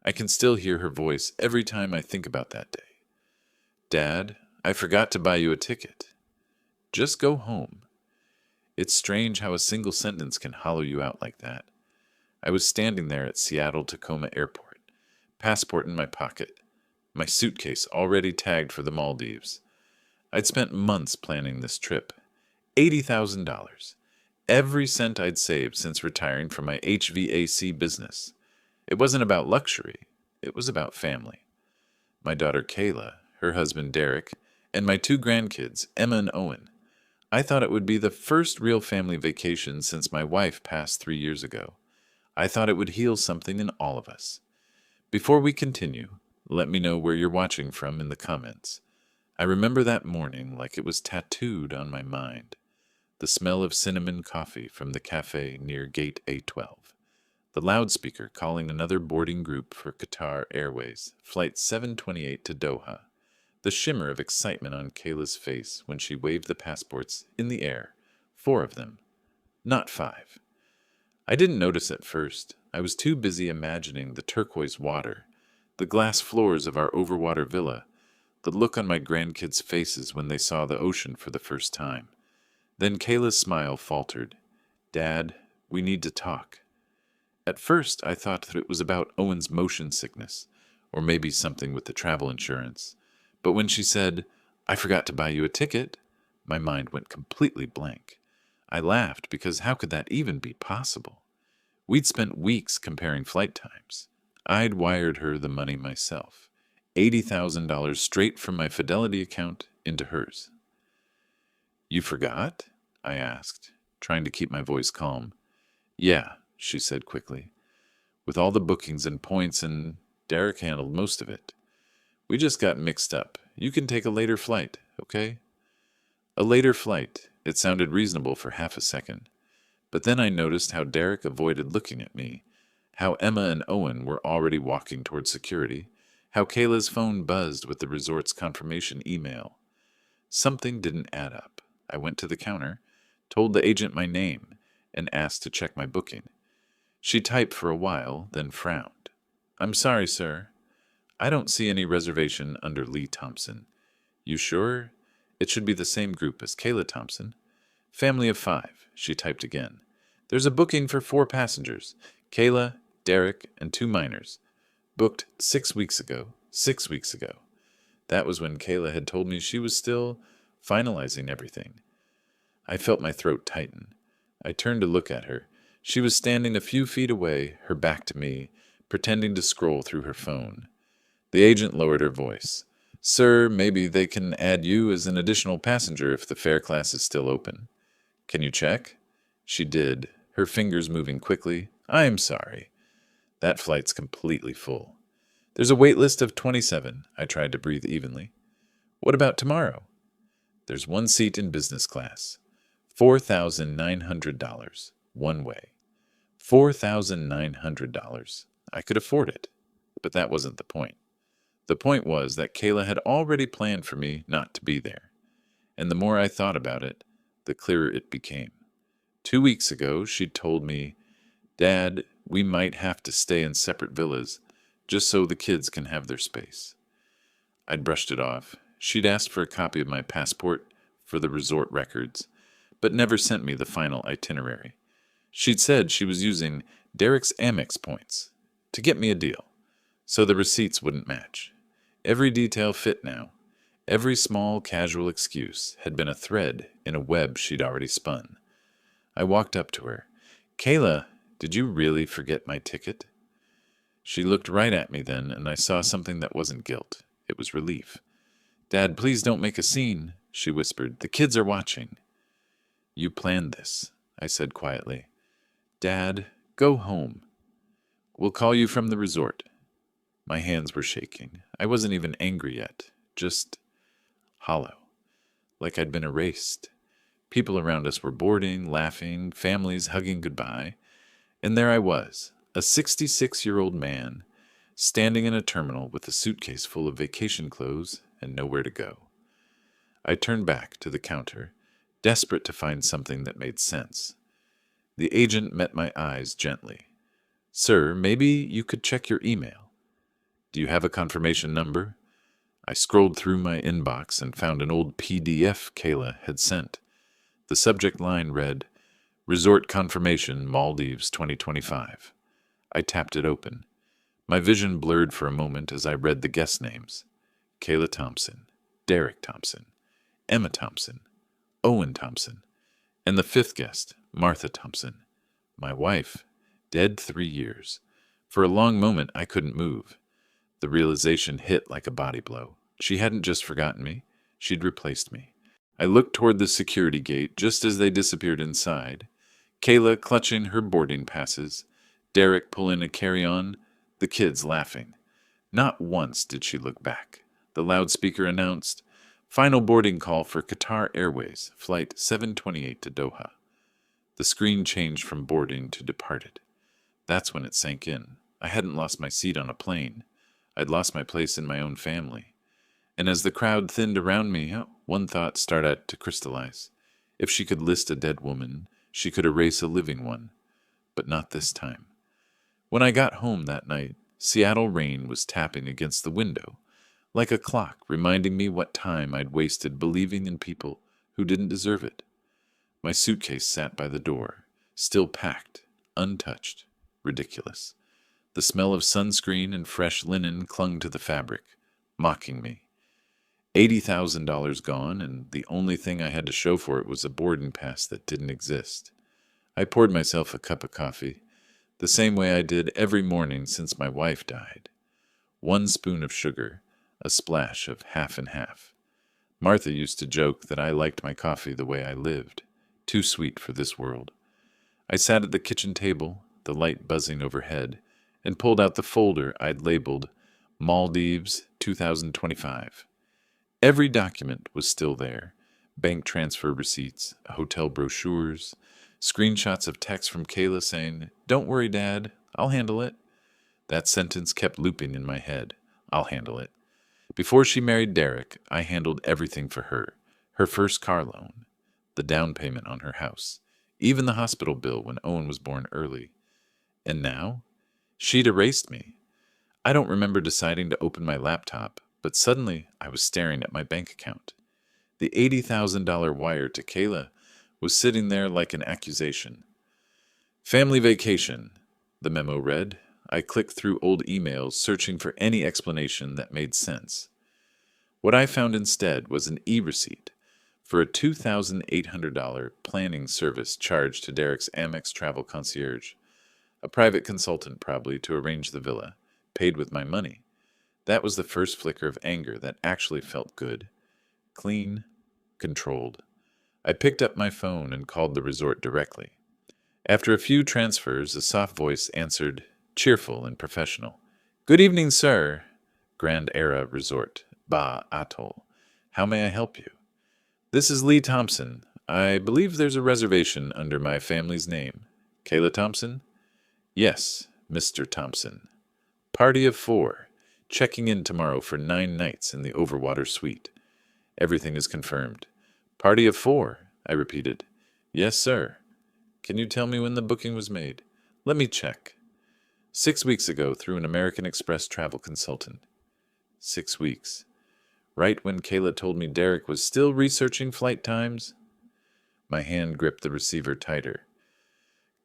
I can still hear her voice every time I think about that day. Dad, I forgot to buy you a ticket. Just go home. It's strange how a single sentence can hollow you out like that. I was standing there at Seattle-Tacoma Airport, passport in my pocket, my suitcase already tagged for the Maldives. I'd spent months planning this trip. $80,000. Every cent I'd saved since retiring from my HVAC business. It wasn't about luxury. It was about family. My daughter Kayla, her husband Derek, and my two grandkids, Emma and Owen. I thought it would be the first real family vacation since my wife passed 3 years ago. I thought it would heal something in all of us. Before we continue, let me know where you're watching from in the comments. I remember that morning like it was tattooed on my mind. The smell of cinnamon coffee from the cafe near Gate A12. The loudspeaker calling another boarding group for Qatar Airways, Flight 728 to Doha. The shimmer of excitement on Kayla's face when she waved the passports in the air. 4 of them. Not 5. I didn't notice at first. I was too busy imagining the turquoise water, the glass floors of our overwater villa, the look on my grandkids' faces when they saw the ocean for the first time. Then Kayla's smile faltered. Dad, we need to talk. At first, I thought that it was about Owen's motion sickness, or maybe something with the travel insurance. But when she said, I forgot to buy you a ticket, my mind went completely blank. I laughed because how could that even be possible? We'd spent weeks comparing flight times. I'd wired her the money myself. $80,000 straight from my Fidelity account into hers. You forgot? I asked, trying to keep my voice calm. Yeah, she said quickly. With all the bookings and points, and Derek handled most of it. We just got mixed up. You can take a later flight, okay? A later flight. It sounded reasonable for half a second. But then I noticed how Derek avoided looking at me, how Emma and Owen were already walking toward security, how Kayla's phone buzzed with the resort's confirmation email. Something didn't add up. I went to the counter, told the agent my name, and asked to check my booking. She typed for a while, then frowned. I'm sorry, sir. I don't see any reservation under Lee Thompson. You sure? It should be the same group as Kayla Thompson. Family of 5, she typed again. There's a booking for 4 passengers, Kayla, Derek, and 2 minors. Booked 6 weeks ago. 6 weeks ago. That was when Kayla had told me she was still finalizing everything. I felt my throat tighten. I turned to look at her. She was standing a few feet away, her back to me, pretending to scroll through her phone. The agent lowered her voice. Sir, maybe they can add you as an additional passenger if the fare class is still open. Can you check? She did, her fingers moving quickly. I'm sorry. That flight's completely full. There's a wait list of 27, I tried to breathe evenly. What about tomorrow? There's 1 seat in business class. $4,900, one way. $4,900. I could afford it. But that wasn't the point. The point was that Kayla had already planned for me not to be there. And the more I thought about it, the clearer it became. 2 weeks ago, she'd told me, Dad, we might have to stay in separate villas, just so the kids can have their space. I'd brushed it off. She'd asked for a copy of my passport for the resort records, but never sent me the final itinerary. She'd said she was using Derek's Amex points to get me a deal, so the receipts wouldn't match. Every detail fit now. Every small, casual excuse had been a thread in a web she'd already spun. I walked up to her. Kayla, did you really forget my ticket? She looked right at me then, and I saw something that wasn't guilt. It was relief. Dad, please don't make a scene, she whispered. The kids are watching. You planned this, I said quietly. Dad, go home. We'll call you from the resort. My hands were shaking. I wasn't even angry yet, just hollow, like I'd been erased. People around us were boarding, laughing, families hugging goodbye. And there I was, a 66-year-old man, standing in a terminal with a suitcase full of vacation clothes and nowhere to go. I turned back to the counter, desperate to find something that made sense. The agent met my eyes gently. Sir, maybe you could check your email. Do you have a confirmation number? I scrolled through my inbox and found an old PDF Kayla had sent. The subject line read, Resort Confirmation, Maldives 2025. I tapped it open. My vision blurred for a moment as I read the guest names. Kayla Thompson, Derek Thompson, Emma Thompson, Owen Thompson, and the fifth guest, Martha Thompson, my wife, dead 3 years. For a long moment, I couldn't move. The realization hit like a body blow. She hadn't just forgotten me, she'd replaced me. I looked toward the security gate just as they disappeared inside. Kayla clutching her boarding passes, Derek pulling a carry-on, the kids laughing. Not once did she look back. The loudspeaker announced, Final boarding call for Qatar Airways, Flight 728 to Doha. The screen changed from boarding to departed. That's when it sank in. I hadn't lost my seat on a plane. I'd lost my place in my own family. And as the crowd thinned around me, one thought started to crystallize. If she could list a dead woman, she could erase a living one. But not this time. When I got home that night, Seattle rain was tapping against the window, like a clock reminding me what time I'd wasted believing in people who didn't deserve it. My suitcase sat by the door, still packed, untouched, ridiculous. The smell of sunscreen and fresh linen clung to the fabric, mocking me. $80,000 gone, and the only thing I had to show for it was a boarding pass that didn't exist. I poured myself a cup of coffee, the same way I did every morning since my wife died. 1 spoon of sugar, a splash of half and half. Martha used to joke that I liked my coffee the way I lived, too sweet for this world. I sat at the kitchen table, the light buzzing overhead, and pulled out the folder I'd labeled Maldives 2025. Every document was still there. Bank transfer receipts, hotel brochures, screenshots of texts from Kayla saying, Don't worry, Dad, I'll handle it. That sentence kept looping in my head. I'll handle it. Before she married Derek, I handled everything for her. Her first car loan, the down payment on her house, even the hospital bill when Owen was born early. And now? She'd erased me. I don't remember deciding to open my laptop, but suddenly I was staring at my bank account. The $80,000 wire to Kayla was sitting there like an accusation. Family vacation, the memo read. I clicked through old emails, searching for any explanation that made sense. What I found instead was an e-receipt for a $2,800 planning service charged to Derek's Amex travel concierge, a private consultant probably to arrange the villa, paid with my money. That was the first flicker of anger that actually felt good. Clean, controlled. I picked up my phone and called the resort directly. After a few transfers, a soft voice answered, cheerful and professional. Good evening, sir. Grand Era Resort, Ba Atoll. How may I help you? This is Lee Thompson. I believe there's a reservation under my family's name. Kayla Thompson? Yes, Mr. Thompson. Party of 4. Checking in tomorrow for 9 nights in the Overwater Suite. Everything is confirmed. Party of 4, I repeated. Yes, sir. Can you tell me when the booking was made? Let me check. 6 weeks ago through an American Express travel consultant. 6 weeks. Right when Kayla told me Derek was still researching flight times? My hand gripped the receiver tighter.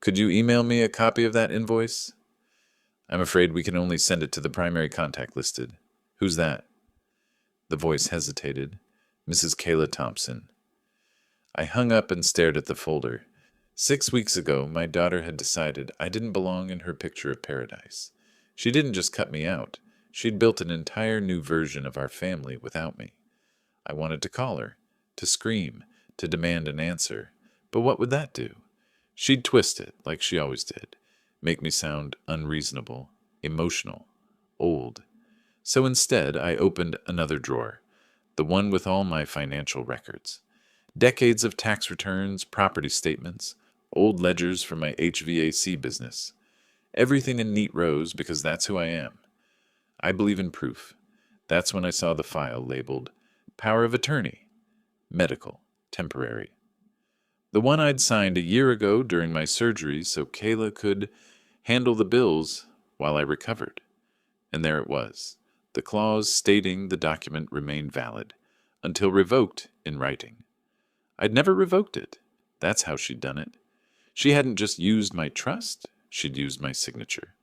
Could you email me a copy of that invoice? I'm afraid we can only send it to the primary contact listed. Who's that? The voice hesitated. Mrs. Kayla Thompson. I hung up and stared at the folder. 6 weeks ago, my daughter had decided I didn't belong in her picture of paradise. She didn't just cut me out. She'd built an entire new version of our family without me. I wanted to call her, to scream, to demand an answer. But what would that do? She'd twist it, like she always did, make me sound unreasonable, emotional, old. So instead, I opened another drawer, the one with all my financial records. Decades of tax returns, property statements, old ledgers from my HVAC business. Everything in neat rows because that's who I am. I believe in proof. That's when I saw the file labeled Power of Attorney, Medical, Temporary. The one I'd signed a year ago during my surgery so Kayla could handle the bills while I recovered. And there it was. the clause stating the document remained valid until revoked in writing. I'd never revoked it. That's how she'd done it. She hadn't just used my trust, she'd used my signature.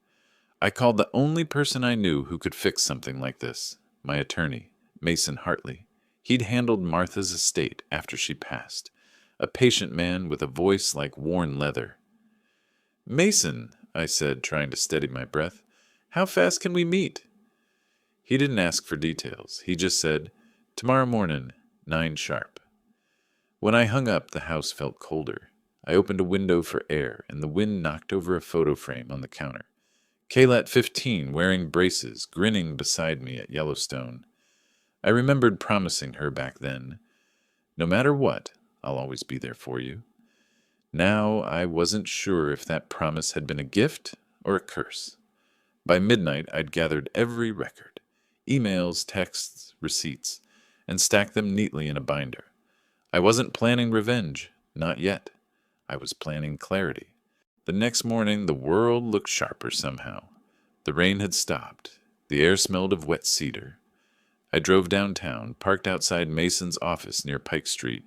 I called the only person I knew who could fix something like this, my attorney, Mason Hartley. He'd handled Martha's estate after she passed, a patient man with a voice like worn leather. "Mason," I said, trying to steady my breath, "how fast can we meet?" He didn't ask for details. He just said, "Tomorrow morning, 9 sharp." When I hung up, the house felt colder. I opened a window for air, and the wind knocked over a photo frame on the counter. Kayla at 15, wearing braces, grinning beside me at Yellowstone. I remembered promising her back then, "No matter what, I'll always be there for you." Now I wasn't sure if that promise had been a gift or a curse. By midnight, I'd gathered every record, emails, texts, receipts, and stacked them neatly in a binder. I wasn't planning revenge, not yet. I was planning clarity. The next morning, the world looked sharper somehow. The rain had stopped. The air smelled of wet cedar. I drove downtown, parked outside Mason's office near Pike Street,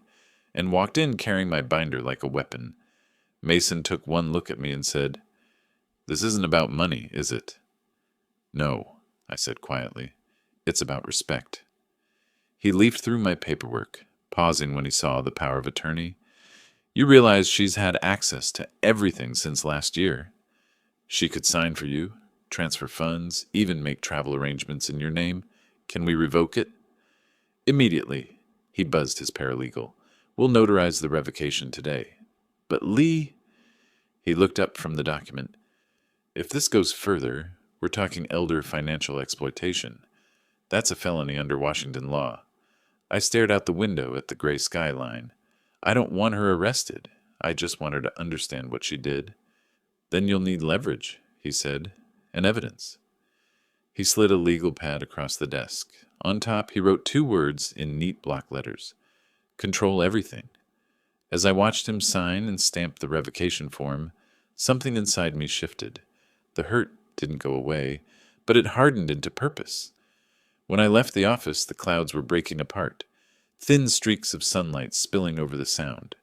and walked in carrying my binder like a weapon. Mason took one look at me and said, "This isn't about money, is it?" "No," I said quietly. "It's about respect." He leafed through my paperwork, pausing when he saw the power of attorney. "You realize she's had access to everything since last year. She could sign for you, transfer funds, even make travel arrangements in your name. Can we revoke it?" "Immediately," he buzzed his paralegal. "We'll notarize the revocation today." "But Lee," he looked up from the document, "if this goes further, we're talking elder financial exploitation. That's a felony under Washington law." I stared out the window at the gray skyline. "I don't want her arrested. I just want her to understand what she did." "Then you'll need leverage," he said, "and evidence." He slid a legal pad across the desk. On top, he wrote 2 words in neat block letters: "Control everything." As I watched him sign and stamp the revocation form, something inside me shifted. The hurt didn't go away, but it hardened into purpose. When I left the office, the clouds were breaking apart, thin streaks of sunlight spilling over the sound.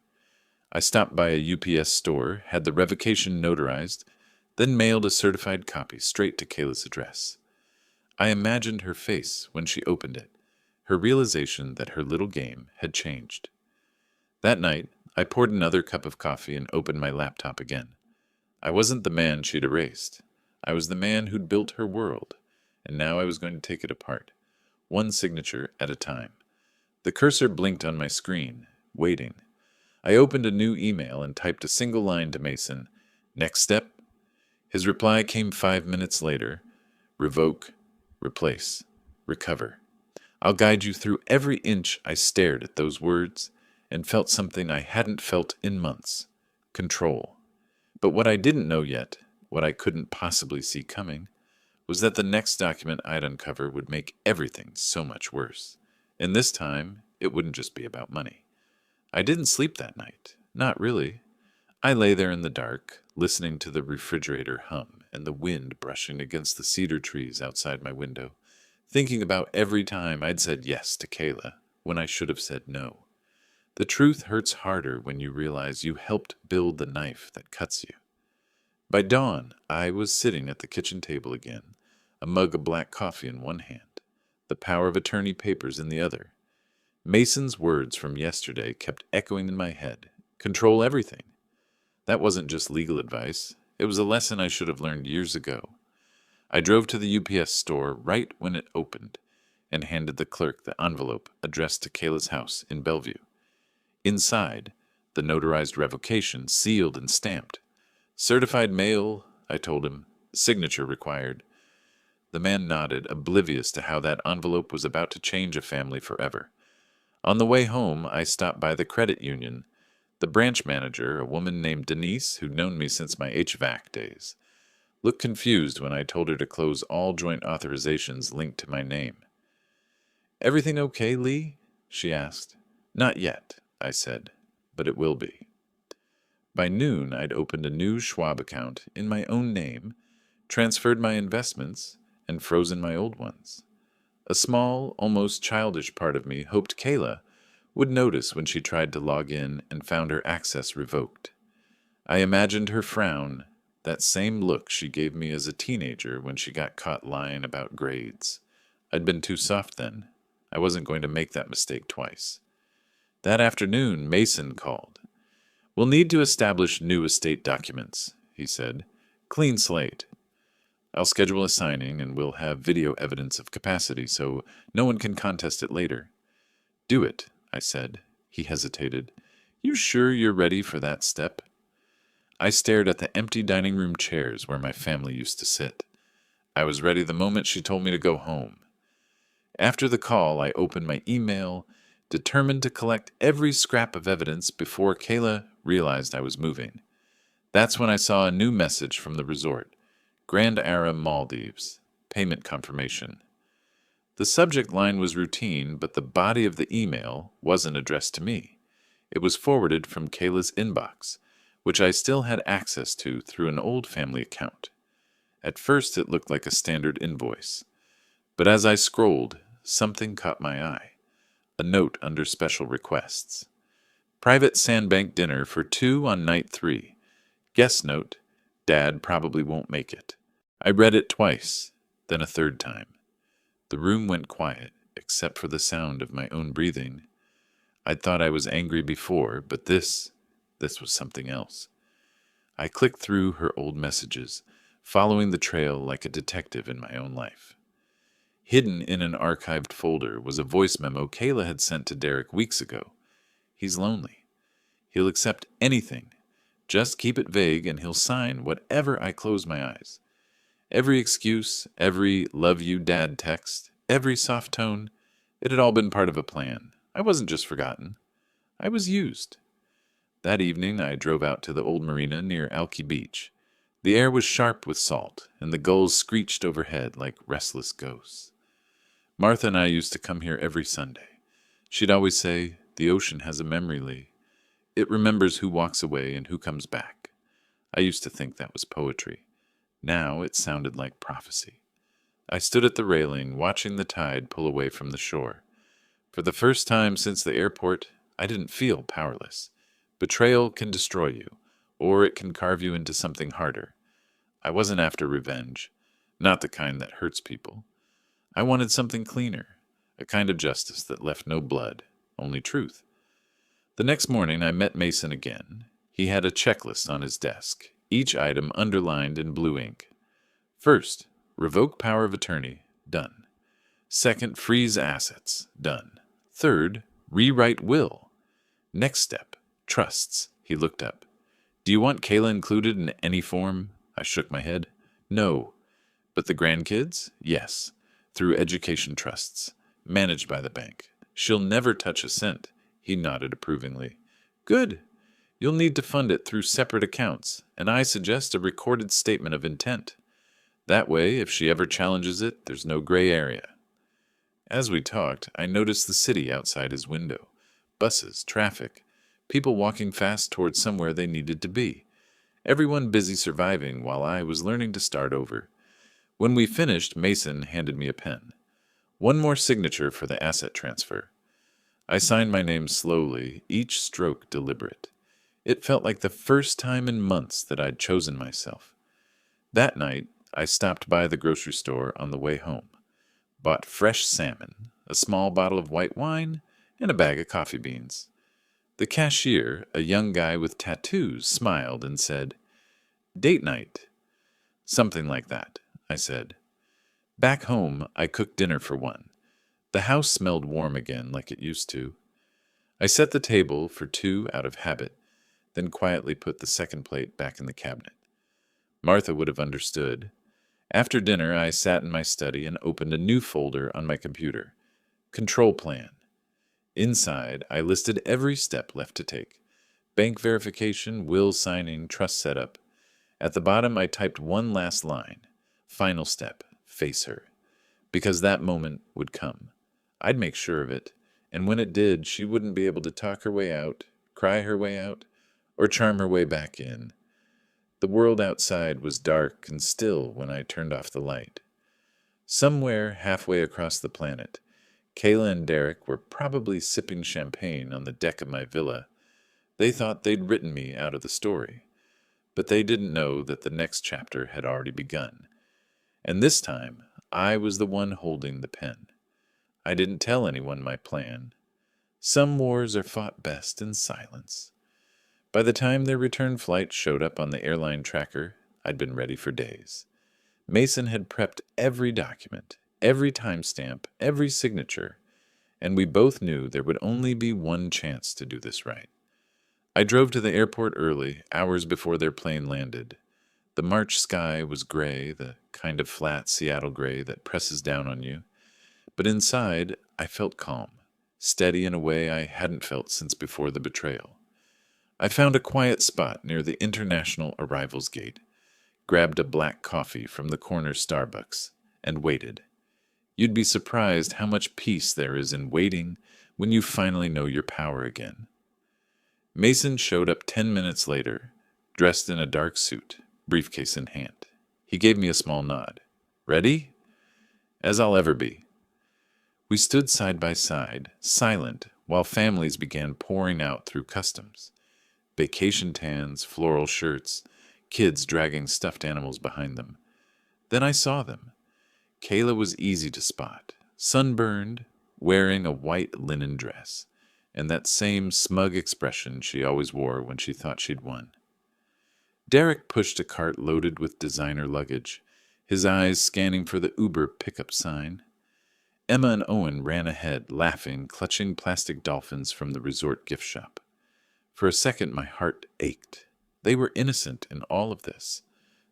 I stopped by a UPS store, had the revocation notarized, then mailed a certified copy straight to Kayla's address. I imagined her face when she opened it, her realization that her little game had changed. That night, I poured another cup of coffee and opened my laptop again. I wasn't the man she'd erased. I was the man who'd built her world, and now I was going to take it apart, one signature at a time. The cursor blinked on my screen, waiting. I opened a new email and typed a single line to Mason. "Next step?" His reply came 5 minutes later. "Revoke, replace, recover." I'll guide you through every inch. I stared at those words and felt something I hadn't felt in months: control. But what I didn't know yet, what I couldn't possibly see coming, was that the next document I'd uncover would make everything so much worse. And this time, it wouldn't just be about money. I didn't sleep that night. Not really. I lay there in the dark, listening to the refrigerator hum and the wind brushing against the cedar trees outside my window, thinking about every time I'd said yes to Kayla when I should have said no. The truth hurts harder when you realize you helped build the knife that cuts you. By dawn, I was sitting at the kitchen table again, a mug of black coffee in one hand, the power of attorney papers in the other. Mason's words from yesterday kept echoing in my head. Control everything. That wasn't just legal advice. It was a lesson I should have learned years ago. I drove to the UPS store right when it opened and handed the clerk the envelope addressed to Kayla's house in Bellevue. Inside, the notarized revocation, sealed and stamped. "Certified mail," I told him. "Signature required." The man nodded, oblivious to how that envelope was about to change a family forever. On the way home, I stopped by the credit union. The branch manager, a woman named Denise, who'd known me since my HVAC days, looked confused when I told her to close all joint authorizations linked to my name. "Everything okay, Lee?" she asked. "Not yet," I said, "but it will be." By noon, I'd opened a new Schwab account in my own name, transferred my investments, and frozen my old ones. A small, almost childish part of me hoped Kayla would notice when she tried to log in and found her access revoked. I imagined her frown, that same look she gave me as a teenager when she got caught lying about grades. I'd been too soft then. I wasn't going to make that mistake twice. That afternoon, Mason called. "We'll need to establish new estate documents," he said. "Clean slate. I'll schedule a signing and we'll have video evidence of capacity so no one can contest it later." "Do it," I said. He hesitated. "You sure you're ready for that step?" I stared at the empty dining room chairs where my family used to sit. I was ready the moment she told me to go home. After the call, I opened my email, determined to collect every scrap of evidence before Kayla realized I was moving. That's when I saw a new message from the resort. Grand Ara, Maldives. Payment confirmation. The subject line was routine, but the body of the email wasn't addressed to me. It was forwarded from Kayla's inbox, which I still had access to through an old family account. At first it looked like a standard invoice, but as I scrolled, something caught my eye. A note under special requests. Private sandbank dinner for 2 on night 3. Guest note, Dad probably won't make it. I read it twice, then a third time. The room went quiet, except for the sound of my own breathing. I'd thought I was angry before, but this was something else. I clicked through her old messages, following the trail like a detective in my own life. Hidden in an archived folder was a voice memo Kayla had sent to Derek weeks ago. "He's lonely. He'll accept anything. Just keep it vague and he'll sign whatever I close my eyes." Every excuse, every "love you, Dad" text, every soft tone, it had all been part of a plan. I wasn't just forgotten. I was used. That evening I drove out to the old marina near Alki Beach. The air was sharp with salt, and the gulls screeched overhead like restless ghosts. Martha and I used to come here every Sunday. She'd always say, "The ocean has a memory, Lee. It remembers who walks away and who comes back." I used to think that was poetry. Now it sounded like prophecy. I stood at the railing, watching the tide pull away from the shore. For the first time since the airport, I didn't feel powerless. Betrayal can destroy you, or it can carve you into something harder. I wasn't after revenge, not the kind that hurts people. I wanted something cleaner, a kind of justice that left no blood, only truth. The next morning I met Mason again. He had a checklist on his desk, each item underlined in blue ink. First, revoke power of attorney, done. Second, freeze assets, done. Third, rewrite will. Next step, trusts. He looked up. "Do you want Kayla included in any form?" I shook my head. "No. But the grandkids? Yes. Through education trusts, managed by the bank. She'll never touch a cent." He nodded approvingly. "Good. You'll need to fund it through separate accounts, and I suggest a recorded statement of intent. That way, if she ever challenges it, there's no gray area." As we talked, I noticed the city outside his window. Buses, traffic, people walking fast towards somewhere they needed to be. Everyone busy surviving while I was learning to start over. When we finished, Mason handed me a pen. "One more signature for the asset transfer." I signed my name slowly, each stroke deliberate. It felt like the first time in months that I'd chosen myself. That night, I stopped by the grocery store on the way home. Bought fresh salmon, a small bottle of white wine, and a bag of coffee beans. The cashier, a young guy with tattoos, smiled and said, "Date night." "Something like that," I said. Back home, I cooked dinner for one. The house smelled warm again like it used to. I set the table for 2 out of habit, then quietly put the second plate back in the cabinet. Martha would have understood. After dinner, I sat in my study and opened a new folder on my computer. Control plan. Inside, I listed every step left to take. Bank verification, will signing, trust setup. At the bottom, I typed one last line. Final step, face her. Because that moment would come. I'd make sure of it, and when it did, she wouldn't be able to talk her way out, cry her way out, or charm her way back in. The world outside was dark and still when I turned off the light. Somewhere halfway across the planet, Kayla and Derek were probably sipping champagne on the deck of my villa. They thought they'd written me out of the story, but they didn't know that the next chapter had already begun. And this time, I was the one holding the pen. I didn't tell anyone my plan. Some wars are fought best in silence. By the time their return flight showed up on the airline tracker, I'd been ready for days. Mason had prepped every document, every timestamp, every signature, and we both knew there would only be one chance to do this right. I drove to the airport early, hours before their plane landed. The March sky was gray, the kind of flat Seattle gray that presses down on you. But inside, I felt calm, steady in a way I hadn't felt since before the betrayal. I found a quiet spot near the International Arrivals Gate, grabbed a black coffee from the corner Starbucks, and waited. You'd be surprised how much peace there is in waiting when you finally know your power again. Mason showed up 10 minutes later, dressed in a dark suit, briefcase in hand. He gave me a small nod. Ready? As I'll ever be. We stood side by side, silent, while families began pouring out through customs. Vacation tans, floral shirts, kids dragging stuffed animals behind them. Then I saw them. Kayla was easy to spot, sunburned, wearing a white linen dress, and that same smug expression she always wore when she thought she'd won. Derek pushed a cart loaded with designer luggage, his eyes scanning for the Uber pickup sign. Emma and Owen ran ahead, laughing, clutching plastic dolphins from the resort gift shop. For a second, my heart ached. They were innocent in all of this.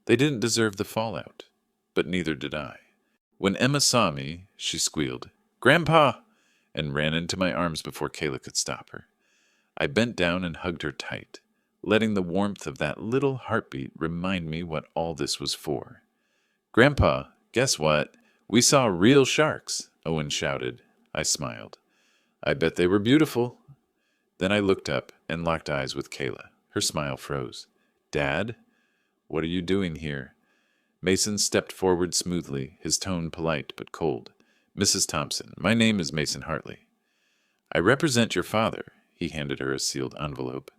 They didn't deserve the fallout, but neither did I. When Emma saw me, she squealed, "Grandpa!" and ran into my arms before Kayla could stop her. I bent down and hugged her tight, letting the warmth of that little heartbeat remind me what all this was for. "Grandpa, guess what? We saw real sharks," Owen shouted. I smiled. "I bet they were beautiful." Then I looked up and locked eyes with Kayla. Her smile froze. "Dad? What are you doing here?" Mason stepped forward smoothly, his tone polite but cold. "Mrs. Thompson, my name is Mason Hartley. I represent your father." He handed her a sealed envelope.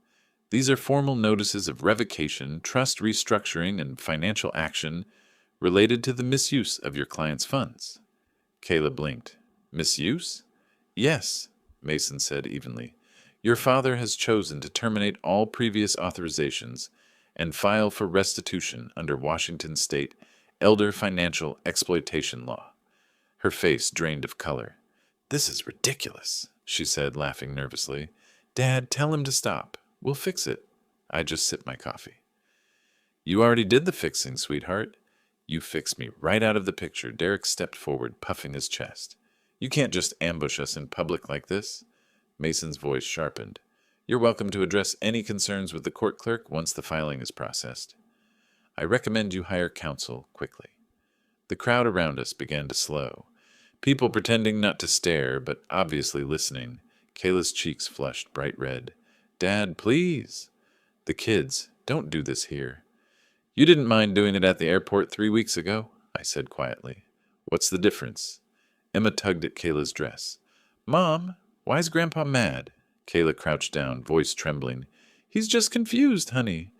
"These are formal notices of revocation, trust restructuring, and financial action related to the misuse of your client's funds." Kayla blinked. "Misuse?" "Yes," Mason said evenly. "Your father has chosen to terminate all previous authorizations and file for restitution under Washington State Elder Financial Exploitation Law." Her face drained of color. "This is ridiculous," she said, laughing nervously. "Dad, tell him to stop. We'll fix it." I just sipped my coffee. "You already did the fixing, sweetheart. You fixed me right out of the picture." Derek stepped forward, puffing his chest. "You can't just ambush us in public like this." Mason's voice sharpened. "You're welcome to address any concerns with the court clerk once the filing is processed. I recommend you hire counsel quickly." The crowd around us began to slow. People pretending not to stare, but obviously listening. Kayla's cheeks flushed bright red. "Dad, please." The kids, "Don't do this here." "You didn't mind doing it at the airport 3 weeks ago," I said quietly. "What's the difference?" Emma tugged at Kayla's dress. "Mom, why's Grandpa mad?" Kayla crouched down, voice trembling. "He's just confused, honey."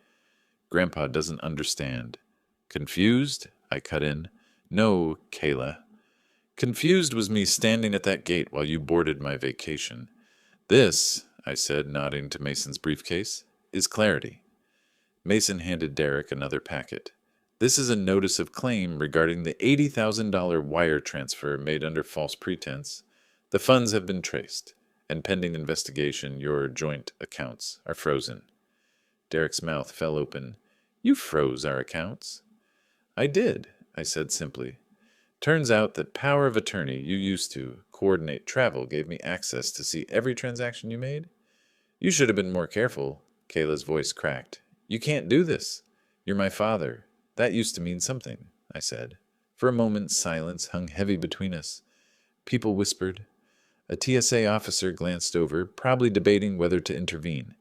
"Grandpa doesn't understand." "Confused?" I cut in. "No, Kayla. Confused was me standing at that gate while you boarded my vacation. This," I said, nodding to Mason's briefcase, "is clarity." Mason handed Derek another packet. "This is a notice of claim regarding the $80,000 wire transfer made under false pretense. The funds have been traced, and pending investigation, your joint accounts are frozen." Derek's mouth fell open. "You froze our accounts?" "I did," I said simply. "Turns out that power of attorney you used to coordinate travel gave me access to see every transaction you made. You should have been more careful." Kayla's voice cracked. "You can't do this. You're my father. That used to mean something," I said. For a moment, silence hung heavy between us. People whispered. A TSA officer glanced over, probably debating whether to intervene.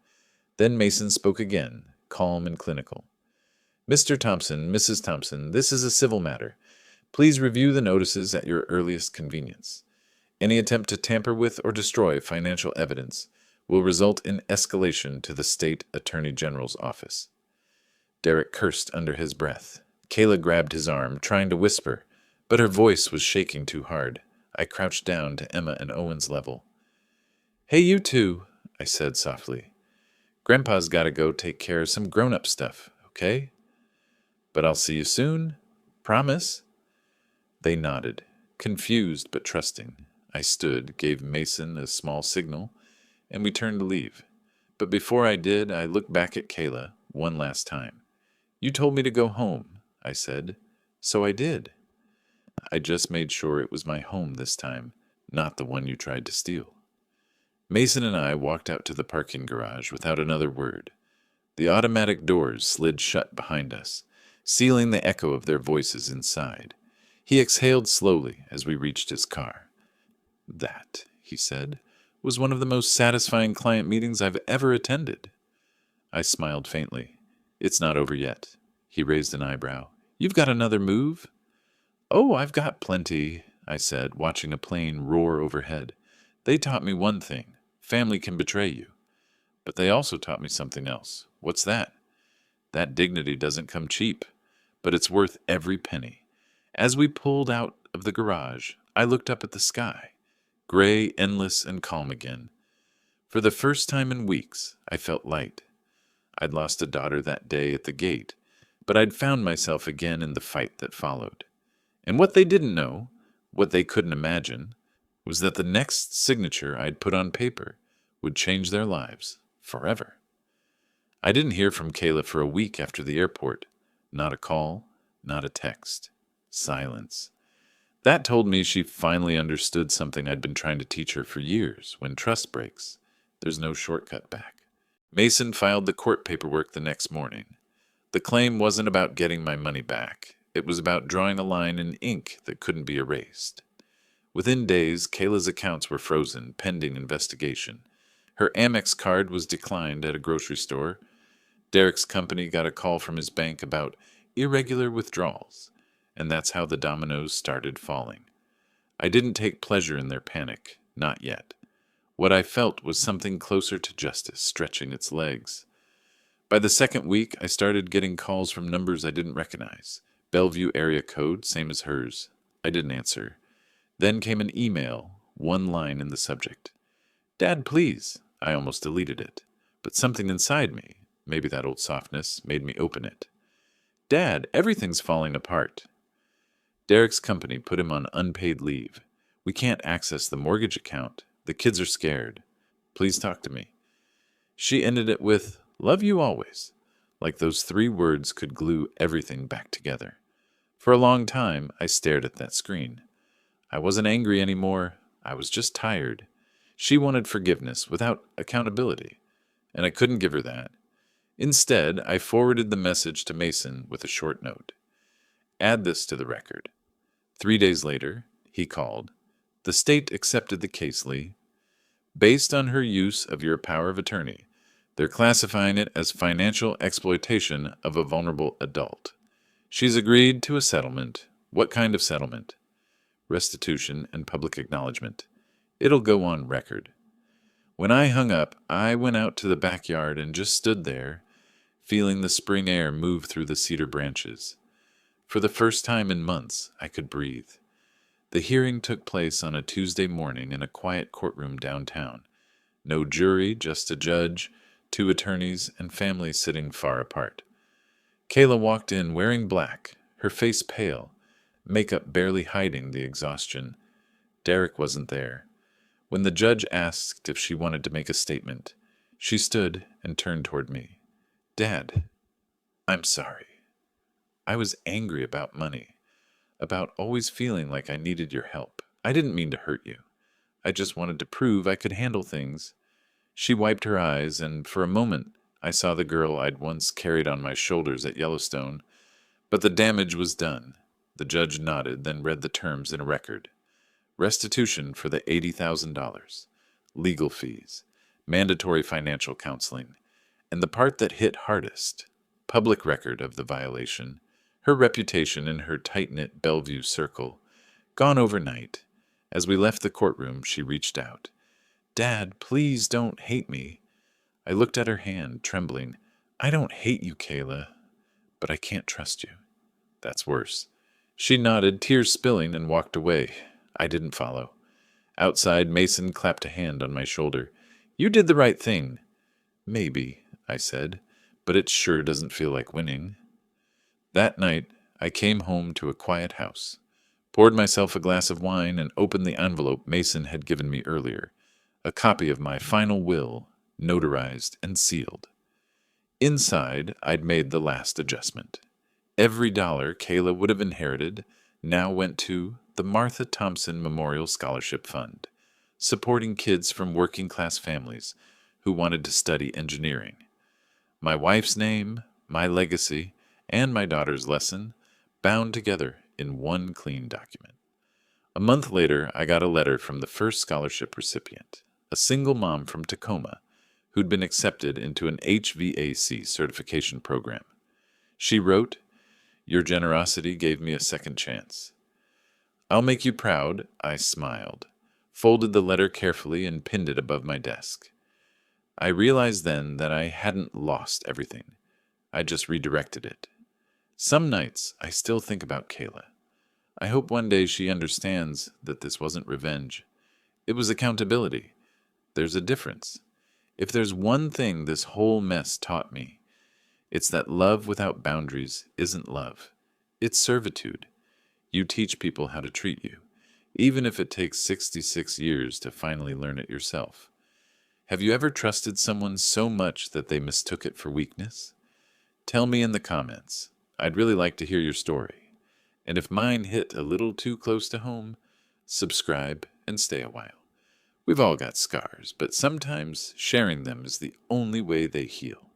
Then Mason spoke again, calm and clinical. "Mr. Thompson, Mrs. Thompson, this is a civil matter. Please review the notices at your earliest convenience. Any attempt to tamper with or destroy financial evidence will result in escalation to the State Attorney General's office. Derek cursed under his breath. Kayla grabbed his arm, trying to whisper, but her voice was shaking too hard. I crouched down to Emma and Owen's level. "Hey, you two," I said softly. "Grandpa's got to go take care of some grown-up stuff, okay? But I'll see you soon. Promise?" They nodded, confused but trusting. I stood, gave Mason a small signal, and we turned to leave. But before I did, I looked back at Kayla one last time. "You told me to go home," I said. "So I did. I just made sure it was my home this time, not the one you tried to steal." Mason and I walked out to the parking garage without another word. The automatic doors slid shut behind us, sealing the echo of their voices inside. He exhaled slowly as we reached his car. "That," he said, "was one of the most satisfying client meetings I've ever attended." I smiled faintly. "It's not over yet." He raised an eyebrow. "You've got another move?" "Oh, I've got plenty," I said, watching a plane roar overhead. "They taught me one thing. Family can betray you. But they also taught me something else." "What's that?" "That dignity doesn't come cheap, but it's worth every penny." As we pulled out of the garage, I looked up at the sky, gray, endless, and calm again. For the first time in weeks, I felt light. I'd lost a daughter that day at the gate, but I'd found myself again in the fight that followed. And what they didn't know, what they couldn't imagine, was that the next signature I'd put on paper would change their lives forever. I didn't hear from Kayla for a week after the airport. Not a call, not a text. Silence. That told me she finally understood something I'd been trying to teach her for years. When trust breaks, there's no shortcut back. Mason filed the court paperwork the next morning. The claim wasn't about getting my money back. It was about drawing a line in ink that couldn't be erased. Within days, Kayla's accounts were frozen, pending investigation. Her Amex card was declined at a grocery store. Derek's company got a call from his bank about irregular withdrawals, and that's how the dominoes started falling. I didn't take pleasure in their panic, not yet. What I felt was something closer to justice stretching its legs. By the second week, I started getting calls from numbers I didn't recognize. Bellevue area code, same as hers. I didn't answer. Then came an email, one line in the subject. "Dad, please." I almost deleted it, but something inside me, maybe that old softness, made me open it. "Dad, everything's falling apart." Derek's company put him on unpaid leave. "We can't access the mortgage account. The kids are scared. Please talk to me." She ended it with, "Love you always," like those 3 words could glue everything back together. For a long time, I stared at that screen. I wasn't angry anymore. I was just tired. She wanted forgiveness without accountability, and I couldn't give her that. Instead, I forwarded the message to Mason with a short note. "Add this to the record." 3 days later, he called. "The state accepted the case, Lee. Based on her use of your power of attorney, they're classifying it as financial exploitation of a vulnerable adult. She's agreed to a settlement." "What kind of settlement?" "Restitution and public acknowledgement. It'll go on record." When I hung up, I went out to the backyard and just stood there, feeling the spring air move through the cedar branches. For the first time in months, I could breathe. The hearing took place on a Tuesday morning in a quiet courtroom downtown. No jury, just a judge, 2 attorneys, and families sitting far apart. Kayla walked in wearing black, her face pale, makeup barely hiding the exhaustion. Derek wasn't there. When the judge asked if she wanted to make a statement, she stood and turned toward me. "Dad, I'm sorry. I was angry about money, about always feeling like I needed your help. I didn't mean to hurt you. I just wanted to prove I could handle things." She wiped her eyes, and for a moment I saw the girl I'd once carried on my shoulders at Yellowstone. But the damage was done. The judge nodded, then read the terms in a record. Restitution for the $80,000, legal fees, mandatory financial counseling, and the part that hit hardest, public record of the violation, Her reputation in her tight-knit Bellevue circle, gone overnight. As we left the courtroom, she reached out. "Dad, please don't hate me." I looked at her hand, trembling. "I don't hate you, Kayla, but I can't trust you." "That's worse." She nodded, tears spilling, and walked away. I didn't follow. Outside, Mason clapped a hand on my shoulder. "You did the right thing." "Maybe," I said, "but it sure doesn't feel like winning." That night, I came home to a quiet house, poured myself a glass of wine, and opened the envelope Mason had given me earlier, a copy of my final will, notarized and sealed. Inside, I'd made the last adjustment. Every dollar Kayla would have inherited now went to the Martha Thompson Memorial Scholarship Fund, supporting kids from working-class families who wanted to study engineering. My wife's name, my legacy, and my daughter's lesson bound together in one clean document. A month later, I got a letter from the first scholarship recipient, a single mom from Tacoma who'd been accepted into an HVAC certification program. She wrote, "Your generosity gave me a second chance." "I'll make you proud," I smiled, folded the letter carefully, and pinned it above my desk. I realized then that I hadn't lost everything. I just redirected it. Some nights, I still think about Kayla. I hope one day she understands that this wasn't revenge. It was accountability. There's a difference. If there's one thing this whole mess taught me, it's that love without boundaries isn't love. It's servitude. You teach people how to treat you, even if it takes 66 years to finally learn it yourself. Have you ever trusted someone so much that they mistook it for weakness? Tell me in the comments. I'd really like to hear your story. And if mine hit a little too close to home, subscribe and stay a while. We've all got scars, but sometimes sharing them is the only way they heal.